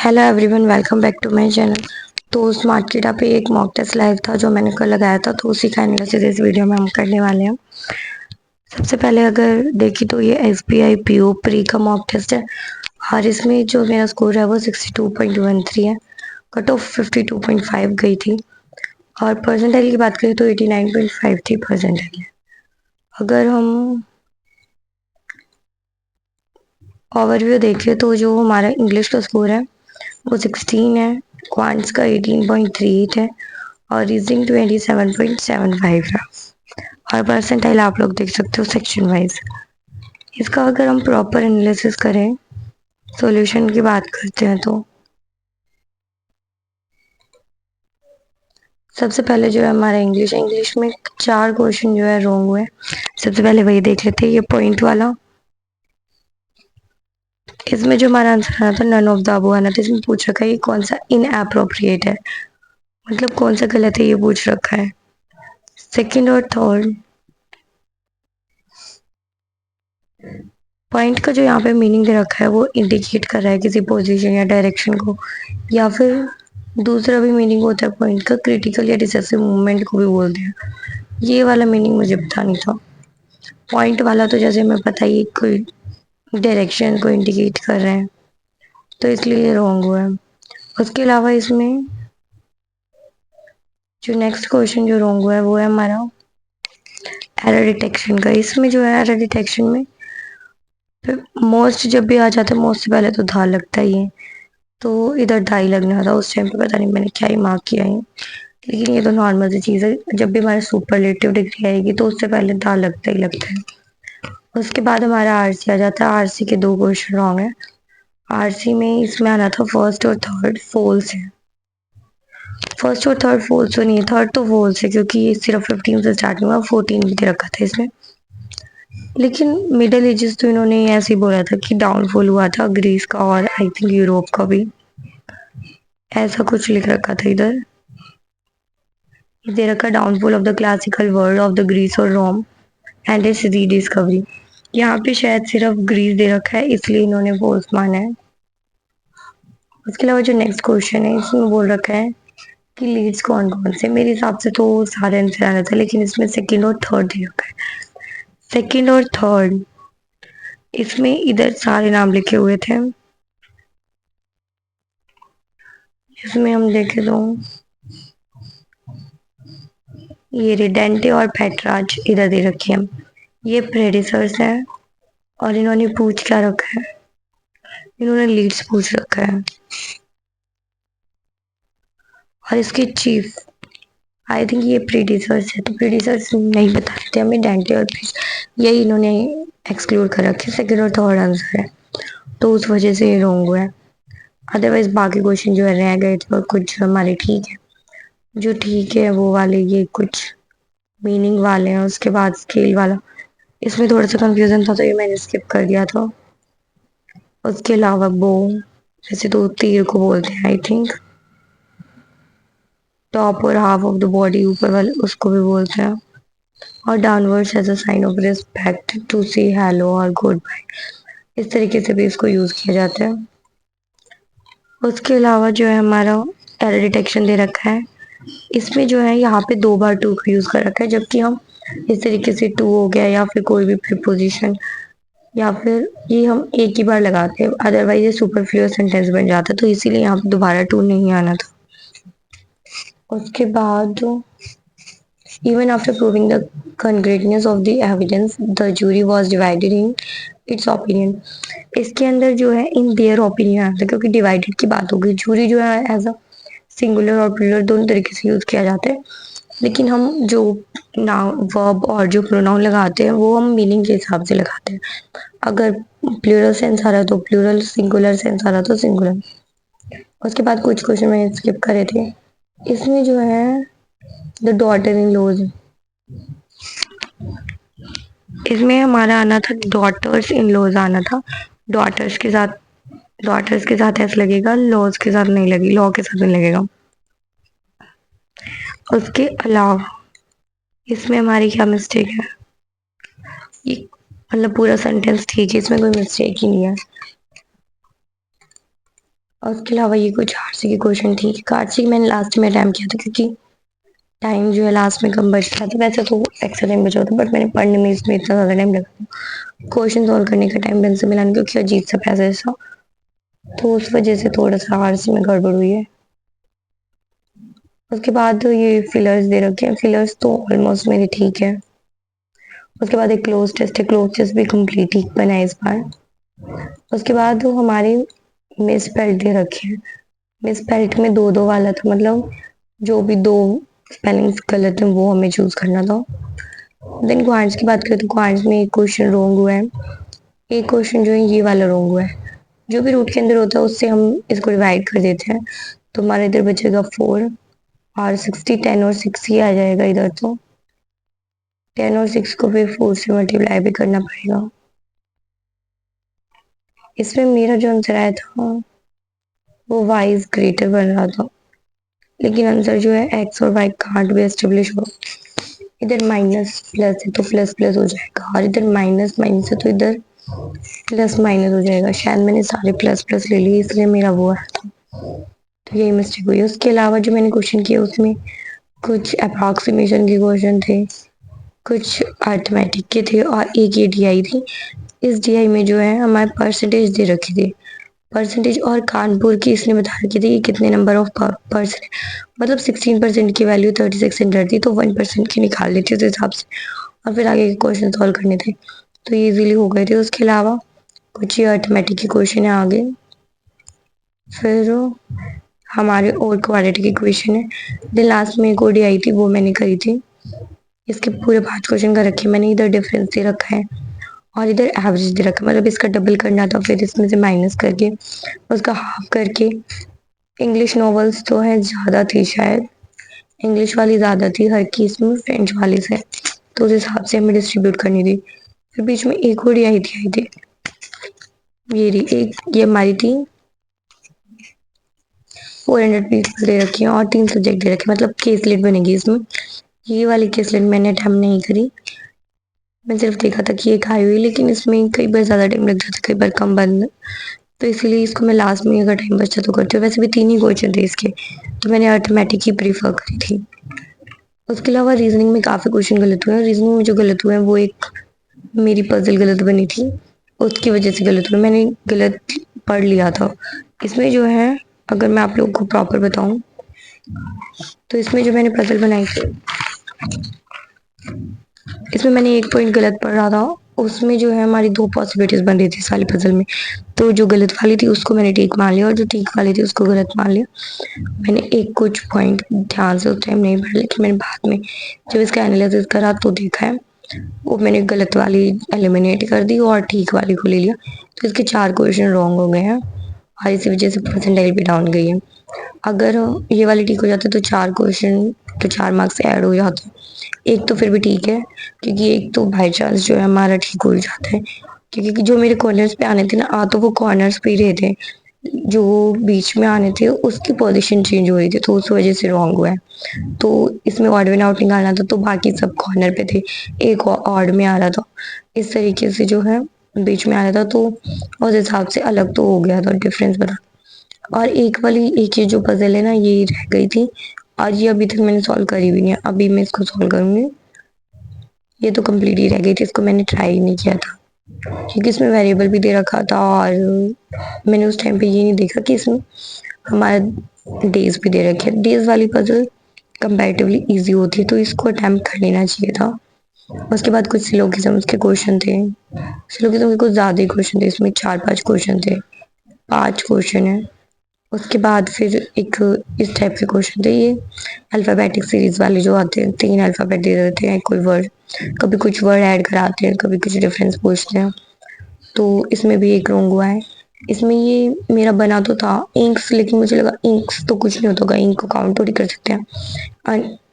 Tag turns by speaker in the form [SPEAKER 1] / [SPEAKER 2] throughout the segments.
[SPEAKER 1] Hello everyone, welcome back to my channel. तो smart किडा पे एक मॉक टेस्ट लाइव था जो मैंने कल लगाया था, तो उसी का एनालिसिस इस वीडियो में हम करने वाले हैं। सबसे पहले अगर देखी तो ये एसबीआई पीओ प्री का मॉक टेस्ट है और इसमें जो मेरा स्कोर है वो 62.13 है। कट ऑफ 52.5 गई थी और परसेंटाइल की बात करें तो 89.5 थी परसेंटाइल। अगर हम ओवरव्यू देखें तो जो हमारा इंग्लिश का स्कोर है वो 16 है, क्वांट्स का 18.38 है और रीजनिंग 27.75 है। और परसेंटाइल आप लोग देख सकते हो सेक्शन वाइज। इसका अगर हम प्रॉपर एनालिसिस करें, सॉल्यूशन की बात करते हैं तो सबसे पहले जो है हमारा इंग्लिश में 4 क्वेश्चन जो है रॉन्ग हुए। सबसे पहले वही देख लेते हैं, ये पॉइंट वाला। इसमें जो हमारा आंसर आना था नन ऑफ द अबव आना था। इसमें पूछ रखा है ये कौन सा इनएप्रोप्रिएट है, मतलब कौन सा गलत है ये पूछ रखा है। सेकंड और थर्ड पॉइंट का जो यहाँ पे मीनिंग दे रखा है वो इंडिकेट कर रहा है किसी पोजीशन या डायरेक्शन को, या फिर दूसरा भी मीनिंग होता है पॉइंट का, क्रिटिकल या डिसेसिव मूवमेंट को भी बोलते हैं। ये वाला मीनिंग मुझे पता नहीं था। पॉइंट वाला तो जैसे हमें पता ही कोई डायरेक्शन को इंडिकेट कर रहे हैं, तो इसलिए रॉन्ग हुआ है। उसके अलावा इसमें जो नेक्स्ट क्वेश्चन जो रॉन्ग हुआ है वो है हमारा एरर डिटेक्शन का। इसमें जो है एरर डिटेक्शन में मोस्ट जब भी आ जाता है, मोस्ट से पहले तो धा लगता ही है, तो इधर ढाई लगना था। उस टाइम पे पता नहीं मैंने क्या ही मार्क किया है, लेकिन ये तो नॉर्मल सी चीज़ है। जब भी हमारे सुपरलेटिव डिग्री आएगी तो उससे पहले धा लगता ही लगता है। उसके बाद हमारा आरसी आ जाता है। आरसी के 2 क्वेश्चन रॉन्ग है। आरसी में इसमें आना था फर्स्ट और थर्ड फॉल्स है। फर्स्ट और थर्ड फॉल्स तो नहीं है, थर्ड तो फॉल्स है क्योंकि ये सिर्फ 15 से स्टार्ट हुआ, 14 भी दे रखा था इसमें। लेकिन मिडल एजेस तो इन्होंने ऐसे ही बोला था कि डाउनफॉल हुआ था ग्रीस का और आई थिंक यूरोप का भी, ऐसा कुछ लिख रखा था इधर। दे रखा downfall of the classical world of the Greece और रोम एंड इट्स रीडिस्कवरी। यहाँ पे शायद सिर्फ ग्रीस दे रखा है, इसलिए इन्होंने फॉल्स माना है। उसके अलावा जो नेक्स्ट क्वेश्चन है इसमें बोल रखा है कि लीड्स कौन कौन से। मेरे हिसाब से तो सारे आंसर आना था, लेकिन इसमें सेकंड और थर्ड दे रखा है। सेकंड और थर्ड इसमें इधर सारे नाम लिखे हुए थे। इसमें हम देखे तो ये रिडेंटे और पेट्राज इधर दे रखी है, ये प्रेडिसर्स हैं। और इन्होंने पूछ क्या रखा है, इन्होंने लीड्स पूछ रखा है। और इसके चीफ आई थिंक ये प्रीडिसर्स है, तो प्रीडिसर्स नहीं बता देते हमें, डेंटे और यही इन्होंने एक्सक्लूड कर रखे। सेकंड और थर्ड आंसर है, तो उस वजह से ये रॉन्ग हुआ है। अदरवाइज बाकी क्वेश्चन जो है रह गए थे और कुछ हमारे ठीक है। जो ठीक है वो वाले ये कुछ मीनिंग वाले हैं। उसके बाद स्केल वाला इसमें थोड़ा सा कंफ्यूजन था, तो ये मैंने स्किप कर दिया था। उसके अलावा बो, जैसे तो तीर को बोलते हैं आई थिंक, टॉप और हाफ ऑफ द बॉडी ऊपर वाले उसको भी बोलते हैं। और downwards as a sign of respect, to say hello और गुड बाय, इस तरीके से भी इसको यूज किया जाता है। उसके अलावा जो है हमारा एरर डिटेक्शन दे रखा है। इसमें जो है यहाँ पे 2 बार टू का यूज कर रखा है, जबकि हम इस तरीके से टू हो गया या फिर कोई भी प्रीपोजिशन या फिर ये हम एक ही बार लगाते हैं, अदरवाइज ये सुपरफ्लुअस सेंटेंस बन जाता है, तो इसीलिए यहाँ पे दोबारा टू नहीं आना था। उसके बाद even after proving the concreteness of the evidence, the jury was divided in its opinion। इसके अंदर जो है इन देयर ओपिनियन आता है, क्योंकि डिवाइडेड की बात होगी। जूरी जो है एज अ सिंगुलर और प्लूरल दोनों तरीके से यूज किया जाता है, लेकिन हम जो नाउन वर्ब और जो प्रोनाउन लगाते हैं वो हम मीनिंग के हिसाब से लगाते हैं। अगर प्लूरल सेंस आ रहा है तो प्लूरल, सिंगुलर सेंस आ रहा तो सिंगुलर। उसके बाद कुछ क्वेश्चन मैंने स्किप करे थे। इसमें जो है द डॉटर इन लॉज, इसमें हमारा आना था डॉटर्स इन लॉज आना था। डॉटर्स के साथ डॉटर्स के साथ ऐसा लगेगा, लॉज के साथ नहीं लगी, लॉ के साथ नहीं लगेगा। उसके अलावा इसमें हमारी क्या मिस्टेक है, ये मतलब पूरा सेंटेंस ठीक है, इसमें कोई मिस्टेक ही नहीं है। और उसके अलावा ये कुछ आरसी की क्वेश्चन थी। आरसी मैंने लास्ट में अटैम्प्ट किया था क्योंकि टाइम जो है लास्ट में कम बच रहा था। वैसे तो एक्स्ट्रा टाइम बचा होता बट मैंने पढ़ने में इसमें इतना ज़्यादा टाइम लगा क्वेश्चन सॉल्व करने का टाइम पेन से मिलाने क्योंकि अजीब सा पैसेज था, तो उस वजह से थोड़ा सा आरसी में गड़बड़ हुई है। उसके बाद ये फिलर्स दे रखे हैं, फिलर्स तो ऑलमोस्ट मेरे ठीक है। उसके बाद एक क्लोज टेस्ट है, क्लोज टेस्ट भी कंप्लीट ही बना है इस बार। उसके बाद वो हमारे मिस पेल्ट दे रखे हैं। मिस पेल्ट में दो दो वाला था, मतलब जो भी दो स्पेलिंग्स गलत है वो हमें चूज करना था। देन क्वांट्स की बात करें तो क्वांट्स में एक क्वेश्चन रॉन्ग हुआ है, एक क्वेश्चन जो है ये वाला रॉन्ग हुआ है। जो भी रूट के अंदर होता है उससे हम इसको डिवाइड कर देते हैं, तो हमारे इधर बचेगा 4 और 60 10 और 6 ही आ जाएगा इधर। तो 10 और 6 को फिर 4 से मल्टीप्लाई भी करना पड़ेगा। इसमें मेरा जो आंसर आया था वो y इज ग्रेटर बन रहा था, लेकिन आंसर जो है x और y कांट भी एस्टेब्लिश हो। इधर माइनस प्लस है तो प्लस प्लस हो जाएगा, और इधर माइनस माइनस है तो इधर प्लस माइनस हो जाएगा। शायद मैंने सारे प्लस प्लस ले लिए इसलिए मेरा वो आया था, तो यही मिस्टेक हुई। उसके अलावा जो मैंने क्वेश्चन किया उसमें कुछ अप्रॉक्सीमेशन के क्वेश्चन थे, कुछ अर्थमेटिक के थे और एक ये डीआई थी। इस डीआई में जो है हमारे परसेंटेज दे रखी थी, परसेंटेज और कानपुर की इसने बता रखी थी कि कितने नंबर ऑफ परसेंट, मतलब 16% की वैल्यू 3600 थी तो 1% की निकाल ली थी उस हिसाब से, और फिर आगे के क्वेश्चन सॉल्व करने थे, तो ये इजीली हो गए थे। उसके अलावा कुछ ये अर्थमेटिक के क्वेश्चन है आगे, फिर हमारे और क्वाड्रेटिक की क्वेश्चन है। देन लास्ट में एक ओडी आई थी वो मैंने करी थी। इसके पूरे 5 क्वेश्चन कर रखे मैंने, इधर डिफरेंस दे रखा है और इधर एवरेज दे रखा है, मतलब इसका डबल करना था फिर इसमें से माइनस करके उसका हाफ करके। इंग्लिश नॉवेल्स तो है ज़्यादा थी, शायद इंग्लिश वाली ज़्यादा थी हर की इसमें फ्रेंच वाली से, तो उस हिसाब से हमें डिस्ट्रीब्यूट करनी थी। फिर बीच में एक और आई थी ये रही एक, ये हमारी थी 400 पीपल दे रखी है और 3 सब्जेक्ट दे रखे, मतलब केसलेट बनेगी इसमें। ये वाली केसलेट मैंने अटैम्प्ट नहीं करी, मैं सिर्फ देखा था कि एक आई हुई, लेकिन इसमें कई बार ज़्यादा टाइम लग जाता, कई बार कम बंद, तो इसीलिए इसको मैं लास्ट में अगर टाइम बचा तो करती हूँ। वैसे भी 3 ही क्वेश्चन थे इसके, तो मैंने अर्थमेटिक ही प्रीफर करी थी। उसके अलावा रीजनिंग में काफ़ी क्वेश्चन गलत हुए हैं। रीजनिंग में जो गलत हुए हैं वो एक मेरी पजल गलत बनी थी, उसकी वजह से गलत हुआ, मैंने गलत पढ़ लिया था। इसमें जो है अगर मैं आप लोगों को प्रॉपर बताऊं तो इसमें जो मैंने पजल बनाई थी इसमें मैंने एक पॉइंट गलत पढ़ रहा था, उसमें जो है हमारी 2 पॉसिबिलिटीज बन रही थी सारी पजल में, तो जो गलत वाली थी उसको मैंने ठीक मान लिया और जो ठीक वाली थी उसको गलत मान लिया। मैंने एक कुछ पॉइंट ध्यान से उस टाइम नहीं पढ़ा, लेकिन मैंने बाद में जब इसका एनालिसिस करा तो देखा है वो मैंने गलत वाली एलिमिनेट कर दी और ठीक वाली को ले लिया, तो इसके 4 क्वेश्चन रॉन्ग हो गए हैं और इसी वजह से परसेंटाइल भी डाउन गई है। अगर ये वाली ठीक हो जाती तो 4 क्वेश्चन तो 4 मार्क्स ऐड हो जाते, एक तो फिर भी ठीक है क्योंकि एक तो बाई चांस जो है हमारा ठीक हो ही जाता है, क्योंकि जो मेरे कॉर्नर्स पे आने थे ना, आ तो वो कॉर्नर्स पे ही रहे थे, जो बीच में आने थे उसकी पोजीशन चेंज हो रही थी, तो उस वजह से रॉन्ग हुआ है। तो इसमें ऑड वन आउट निकालना था तो बाकी सब कॉर्नर पे थे, एक ऑड में आ रहा था, इस तरीके से जो है बीच में आ रहा था, तो उस हिसाब से अलग तो हो गया था, डिफरेंस बता। और एक वाली एक ये जो पजल है ना ये रह गई थी और ये अभी तक मैंने सॉल्व करी भी नहीं है, अभी मैं इसको सॉल्व करूंगी। ये तो कंप्लीट ही रह गई थी, इसको मैंने ट्राई ही नहीं किया था क्योंकि इसमें वेरिएबल भी दे रखा था और मैंने उस टाइम पे ये नहीं देखा कि इसमें हमारा डेज भी दे रखे हैं। डेज वाली पजल कंपैरेटिवली इजी होती है तो इसको अटेम्प्ट कर लेना चाहिए था। उसके बाद कुछ सिलोगिज्म्स के क्वेश्चन थे, सिलोगिज्म के कुछ ज़्यादा ही क्वेश्चन थे, इसमें 4-5 क्वेश्चन थे, 5 क्वेश्चन है। उसके बाद फिर एक इस टाइप के क्वेश्चन थे, ये अल्फ़ाबेटिक सीरीज़ वाले जो आते हैं, 3 अल्फ़ाबेट दे देते हैं कोई वर्ड, कभी कुछ वर्ड ऐड कराते हैं, कभी कुछ डिफरेंस पूछते हैं, तो इसमें भी एक रॉन्ग हुआ है। इसमें ये मेरा बना तो था इंक्स, लेकिन मुझे लगा इंक्स तो कुछ नहीं होता होगा, इंक को काउंट थोड़ी कर सकते हैं,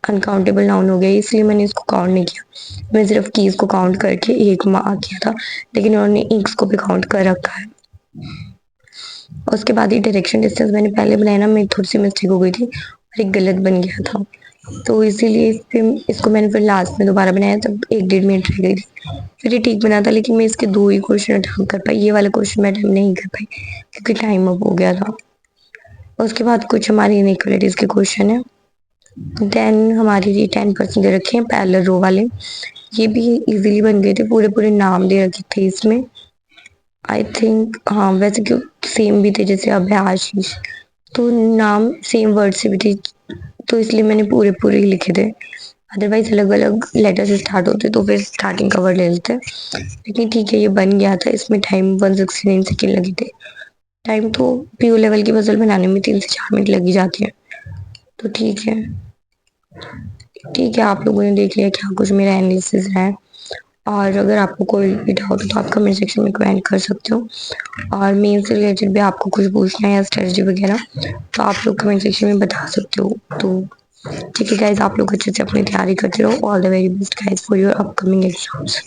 [SPEAKER 1] अनकाउंटेबल नाउन हो गया, इसलिए मैंने इसको काउंट नहीं किया। मैं सिर्फ कीज़ को काउंट करके एक मार्क किया था, लेकिन उन्होंने इंक्स को भी काउंट कर रखा है। उसके बाद ये डायरेक्शन डिस्टेंस मैंने पहले बनाया ना, मेरी थोड़ी सी मिस्टेक हो गई थी और एक गलत बन गया था, तो इसीलिए फिर इसको मैंने फिर लास्ट में दोबारा बनाया, तब 1-1.5 मिनट रह गई थी, फिर ये ठीक बना था, लेकिन मैं इसके 2 ही क्वेश्चन अटेम्प्ट कर पाई, ये वाला क्वेश्चन मैं अटेम्प्ट नहीं कर पाई क्योंकि टाइम अप हो गया था। उसके बाद कुछ हमारी इनइक्वालिटीज़ के क्वेश्चन है। देन हमारे लिए 10% दे रखे हैं पैरेलल रो वाले, ये भी इजीली बन गए थे, पूरे पूरे नाम दे रखे थे इसमें। आई थिंक हाँ, वैसे क्यों सेम भी थे, जैसे अब है आशीष, तो नाम सेम वर्ड से भी थे, तो इसलिए मैंने पूरे पूरे ही लिखे थे। अदरवाइज अलग अलग लेटर से स्टार्ट होते तो फिर स्टार्टिंग का वर्ड ले लेते, लेकिन ठीक है ये बन गया था। इसमें टाइम 169 सेकेंड लगे थे। टाइम तो पीओ लेवल की पजल बनाने में 3 से 4 मिनट लगी जाती है, तो ठीक है। ठीक है, आप लोगों ने देख लिया क्या कुछ मेरा एनालिसिस है, और अगर आपको कोई भी डाउट हो तो आप कमेंट सेक्शन में कमेंट कर सकते हो, और मेन से रिलेटेड भी आपको कुछ पूछना है या स्ट्रेटजी वगैरह तो आप लोग कमेंट सेक्शन में बता सकते हो। तो ठीक है गाइज, आप लोग अच्छे से अपनी तैयारी करते रहो। All the very best guys for your upcoming exams.